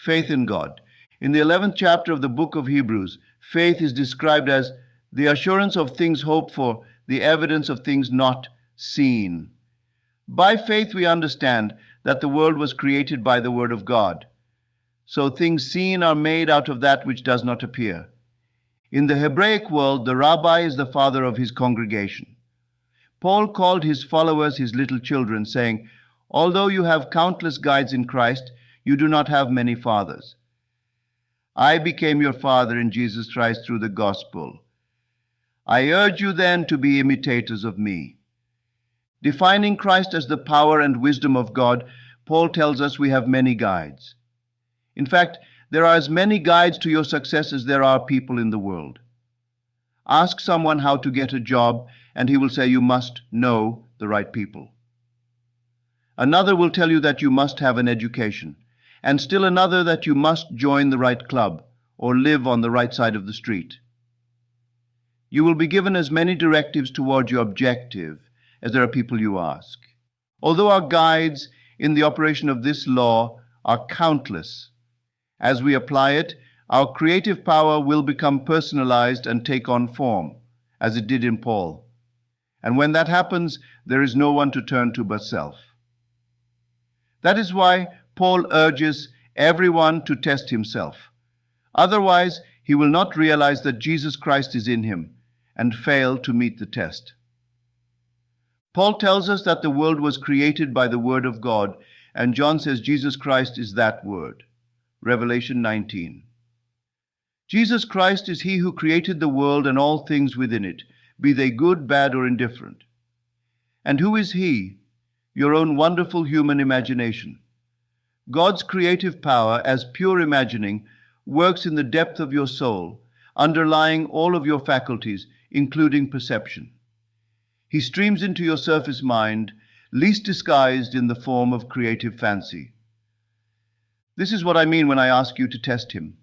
faith in God. In the 11th chapter of the book of Hebrews, faith is described as the assurance of things hoped for, the evidence of things not seen. By faith we understand that the world was created by the word of God. So things seen are made out of that which does not appear. In the Hebraic world, the rabbi is the father of his congregation. Paul called his followers his little children, saying, "Although you have countless guides in Christ, you do not have many fathers. I became your father in Jesus Christ through the gospel. I urge you then to be imitators of me." Defining Christ as the power and wisdom of God, Paul tells us we have many guides. In fact, there are as many guides to your success as there are people in the world. Ask someone how to get a job, and he will say you must know the right people. Another will tell you that you must have an education, and still another that you must join the right club or live on the right side of the street. You will be given as many directives toward your objective as there are people you ask. Although our guides in the operation of this law are countless, as we apply it, our creative power will become personalized and take on form, as it did in Paul. And when that happens, there is no one to turn to but self. That is why Paul urges everyone to test himself. Otherwise, he will not realize that Jesus Christ is in him and fail to meet the test. Paul tells us that the world was created by the Word of God, and John says Jesus Christ is that Word. Revelation 19. Jesus Christ is he who created the world and all things within it, be they good, bad, or indifferent. And who is he? Your own wonderful human imagination. God's creative power, as pure imagining, works in the depth of your soul, underlying all of your faculties, including perception. He streams into your surface mind, least disguised in the form of creative fancy. This is what I mean when I ask you to test him.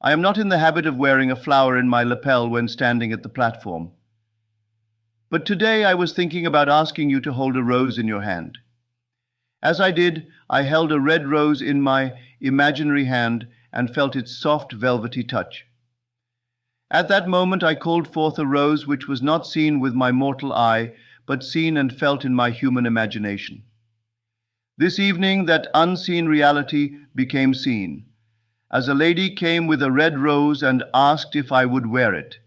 I am not in the habit of wearing a flower in my lapel when standing at the platform. But today I was thinking about asking you to hold a rose in your hand. As I did, I held a red rose in my imaginary hand and felt its soft, velvety touch. At that moment I called forth a rose which was not seen with my mortal eye, but seen and felt in my human imagination. This evening that unseen reality became seen, as a lady came with a red rose and asked if I would wear it.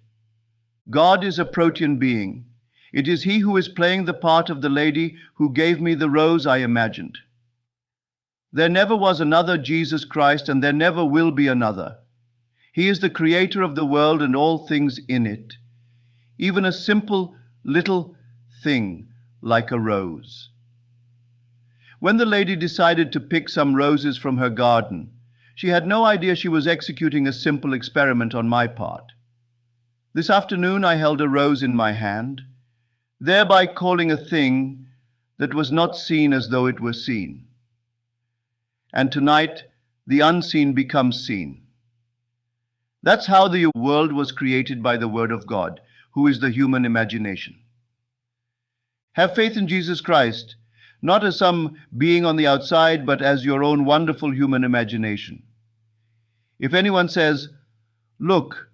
God is a protean being. It is he who is playing the part of the lady who gave me the rose I imagined. There never was another Jesus Christ, and there never will be another. He is the creator of the world and all things in it, even a simple little thing like a rose. When the lady decided to pick some roses from her garden, she had no idea she was executing a simple experiment on my part. This afternoon I held a rose in my hand, thereby calling a thing that was not seen as though it were seen. And tonight the unseen becomes seen. That's how the world was created by the Word of God, who is the human imagination. Have faith in Jesus Christ, not as some being on the outside, but as your own wonderful human imagination. If anyone says, "Look,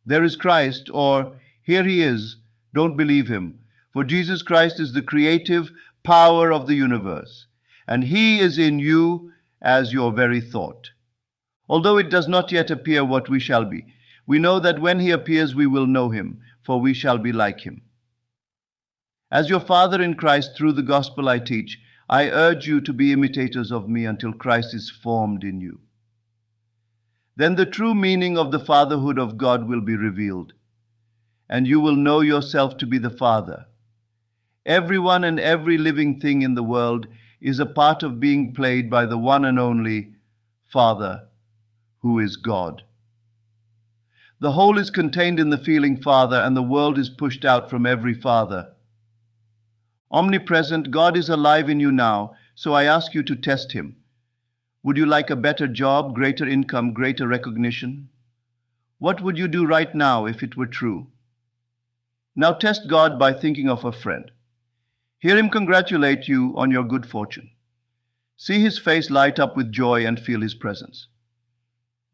there is Christ," or "Here he is," don't believe him, for Jesus Christ is the creative power of the universe, and he is in you as your very thought. Although it does not yet appear what we shall be, we know that when he appears we will know him, for we shall be like him. As your father in Christ through the gospel I teach, I urge you to be imitators of me until Christ is formed in you. Then the true meaning of the fatherhood of God will be revealed, and you will know yourself to be the Father. Everyone and every living thing in the world is a part of being played by the one and only Father, who is God. The whole is contained in the feeling Father, and the world is pushed out from every father. Omnipresent, God is alive in you now, so I ask you to test him. Would you like a better job, greater income, greater recognition? What would you do right now if it were true? Now test God by thinking of a friend. Hear him congratulate you on your good fortune. See his face light up with joy and feel his presence.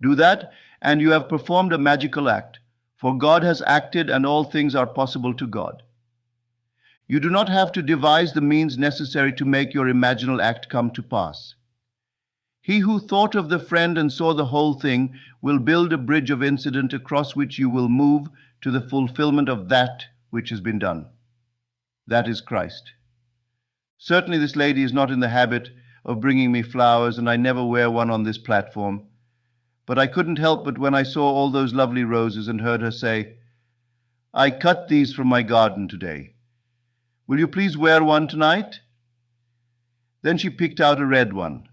Do that, and you have performed a magical act, for God has acted and all things are possible to God. You do not have to devise the means necessary to make your imaginal act come to pass. He who thought of the friend and saw the whole thing will build a bridge of incident across which you will move to the fulfillment of that which has been done. That is Christ. Certainly this lady is not in the habit of bringing me flowers, and I never wear one on this platform. But I couldn't help but when I saw all those lovely roses and heard her say, "I cut these from my garden today. Will you please wear one tonight?" Then she picked out a red one.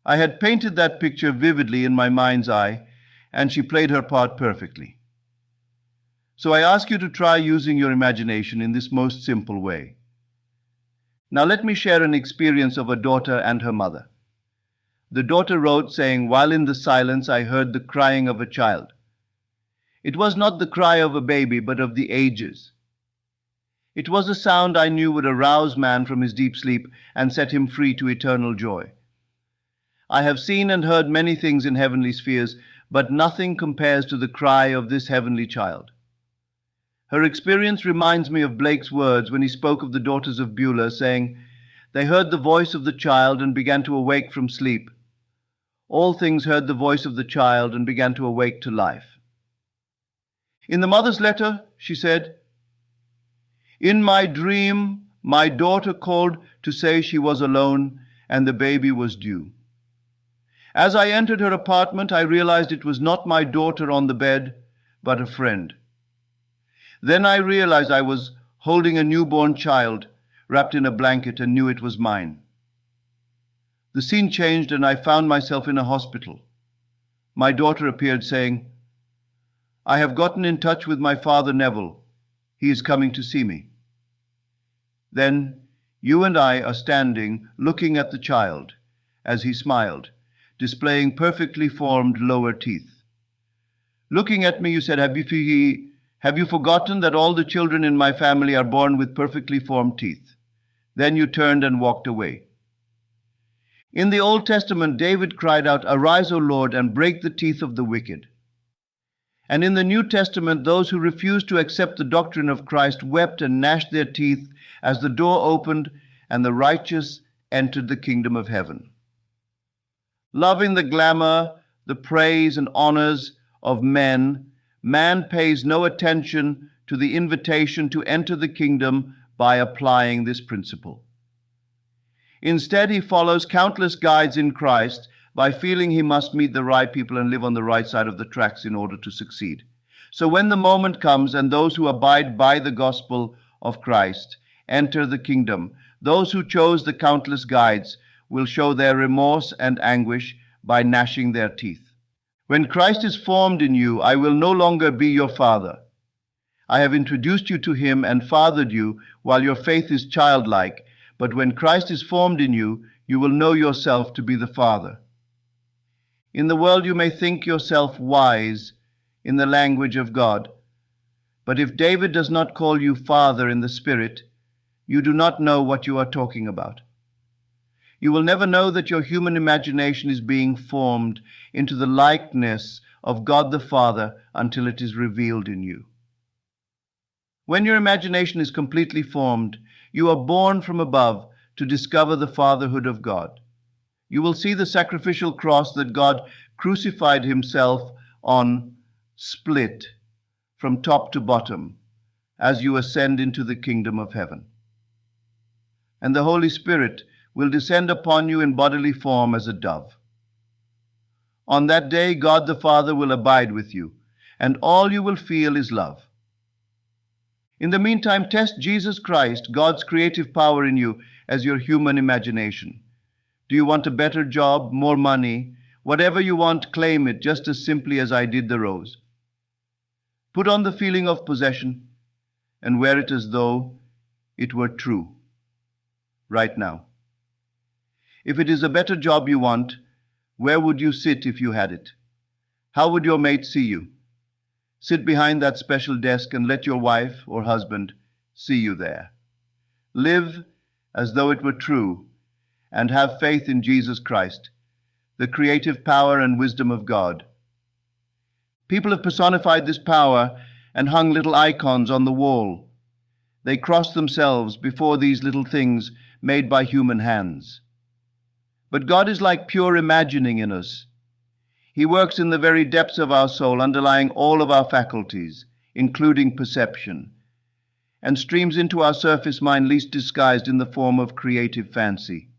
I had painted that picture vividly in my mind's eye, and she played her part perfectly. So I ask you to try using your imagination in this most simple way. Now let me share an experience of a daughter and her mother. The daughter wrote, saying, "While in the silence I heard the crying of a child. It was not the cry of a baby, but of the ages. It was a sound I knew would arouse man from his deep sleep and set him free to eternal joy. I have seen and heard many things in heavenly spheres, but nothing compares to the cry of this heavenly child." Her experience reminds me of Blake's words when he spoke of the daughters of Beulah, saying, "They heard the voice of the child and began to awake from sleep. All things heard the voice of the child and began to awake to life." In the mother's letter, she said, "In my dream, my daughter called to say she was alone and the baby was due. As I entered her apartment, I realized it was not my daughter on the bed, but a friend. Then I realized I was holding a newborn child wrapped in a blanket and knew it was mine. The scene changed and I found myself in a hospital. My daughter appeared saying, 'I have gotten in touch with my father Neville. He is coming to see me.' Then you and I are standing looking at the child as he smiled, displaying perfectly formed lower teeth. Looking at me, you said, 'Have you forgotten that all the children in my family are born with perfectly formed teeth?' Then you turned and walked away. In the Old Testament, David cried out, 'Arise, O Lord, and break the teeth of the wicked.' And in the New Testament, those who refused to accept the doctrine of Christ wept and gnashed their teeth as the door opened and the righteous entered the kingdom of heaven. Loving the glamour, the praise and honors of men, man pays no attention to the invitation to enter the kingdom by applying this principle. Instead, he follows countless guides in Christ by feeling he must meet the right people and live on the right side of the tracks in order to succeed. So when the moment comes and those who abide by the gospel of Christ enter the kingdom, those who chose the countless guides will show their remorse and anguish by gnashing their teeth. When Christ is formed in you, I will no longer be your father. I have introduced you to him and fathered you while your faith is childlike, but when Christ is formed in you, you will know yourself to be the Father. In the world you may think yourself wise in the language of God, but if David does not call you Father in the Spirit, you do not know what you are talking about. You will never know that your human imagination is being formed into the likeness of God the Father until it is revealed in you. When your imagination is completely formed, you are born from above to discover the fatherhood of God. You will see the sacrificial cross that God crucified himself on split from top to bottom as you ascend into the kingdom of heaven. And the Holy Spirit will descend upon you in bodily form as a dove. On that day, God the Father will abide with you, and all you will feel is love. In the meantime, test Jesus Christ, God's creative power in you, as your human imagination. Do you want a better job, more money? Whatever you want, claim it, just as simply as I did the rose. Put on the feeling of possession and wear it as though it were true, right now. If it is a better job you want, where would you sit if you had it? How would your mate see you? Sit behind that special desk and let your wife or husband see you there. Live as though it were true, and have faith in Jesus Christ, the creative power and wisdom of God. People have personified this power and hung little icons on the wall. They cross themselves before these little things made by human hands. But God is like pure imagining in us. He works in the very depths of our soul, underlying all of our faculties, including perception, and streams into our surface mind least disguised in the form of creative fancy.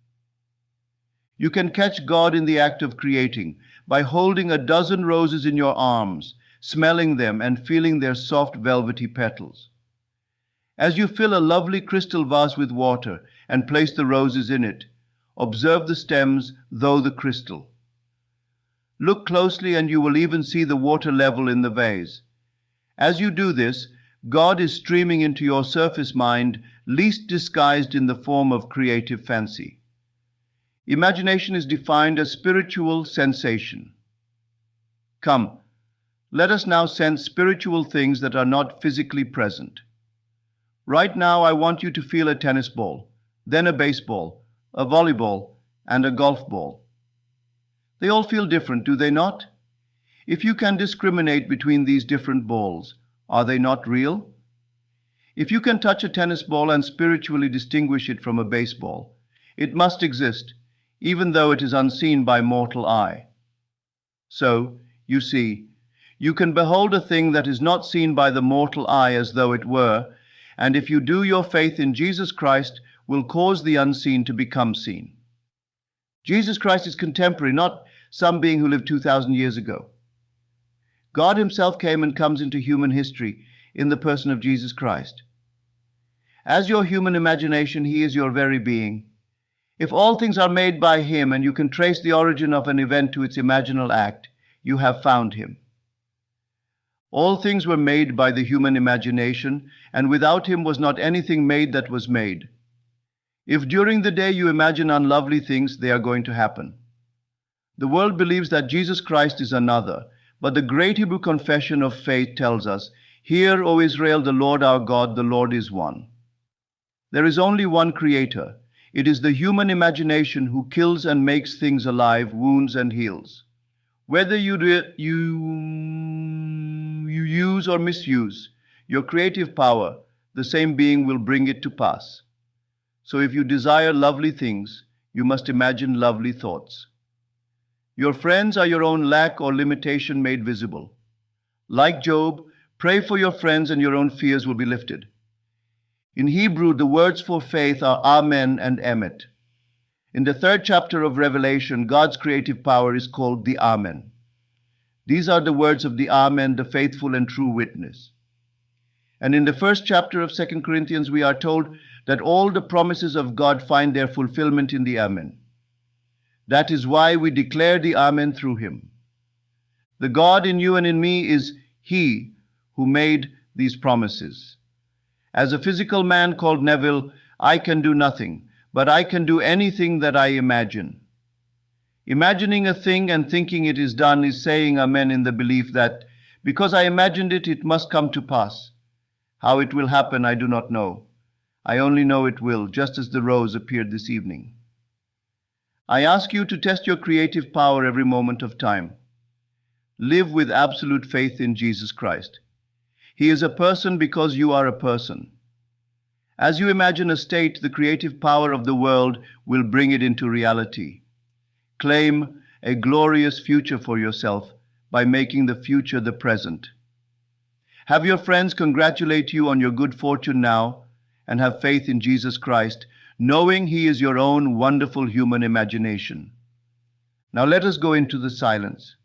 You can catch God in the act of creating by holding a dozen roses in your arms, smelling them and feeling their soft velvety petals. As you fill a lovely crystal vase with water and place the roses in it, observe the stems, though the crystal. Look closely and you will even see the water level in the vase. As you do this, God is streaming into your surface mind, least disguised in the form of creative fancy. Imagination is defined as spiritual sensation. Come, let us now sense spiritual things that are not physically present. Right now, I want you to feel a tennis ball, then a baseball, a volleyball, and a golf ball. They all feel different, do they not? If you can discriminate between these different balls, are they not real? If you can touch a tennis ball and spiritually distinguish it from a baseball, it must exist, even though it is unseen by mortal eye. So, you see, you can behold a thing that is not seen by the mortal eye as though it were, and if you do, your faith in Jesus Christ will cause the unseen to become seen. Jesus Christ is contemporary, not some being who lived 2,000 years ago. God himself came and comes into human history in the person of Jesus Christ. As your human imagination, he is your very being. If all things are made by him and you can trace the origin of an event to its imaginal act, you have found him. All things were made by the human imagination, and without him was not anything made that was made. If during the day you imagine unlovely things, they are going to happen. The world believes that Jesus Christ is another, but the great Hebrew confession of faith tells us, "Hear, O Israel, the Lord our God, the Lord is one." There is only one Creator. It is the human imagination who kills and makes things alive, wounds and heals. Whether you use or misuse your creative power, the same being will bring it to pass. So if you desire lovely things, you must imagine lovely thoughts. Your friends are your own lack or limitation made visible. Like Job, pray for your friends and your own fears will be lifted. In Hebrew, the words for faith are Amen and Emet. In the 3rd chapter of Revelation, God's creative power is called the Amen. These are the words of the Amen, the faithful and true witness. And in the 1st chapter of 2 Corinthians, we are told that all the promises of God find their fulfillment in the Amen. That is why we declare the Amen through him. The God in you and in me is he who made these promises. As a physical man called Neville, I can do nothing, but I can do anything that I imagine. Imagining a thing and thinking it is done is saying Amen in the belief that, because I imagined it, it must come to pass. How it will happen, I do not know. I only know it will, just as the rose appeared this evening. I ask you to test your creative power every moment of time. Live with absolute faith in Jesus Christ. He is a person because you are a person. As you imagine a state, the creative power of the world will bring it into reality. Claim a glorious future for yourself by making the future the present. Have your friends congratulate you on your good fortune now, and have faith in Jesus Christ, knowing he is your own wonderful human imagination. Now let us go into the silence.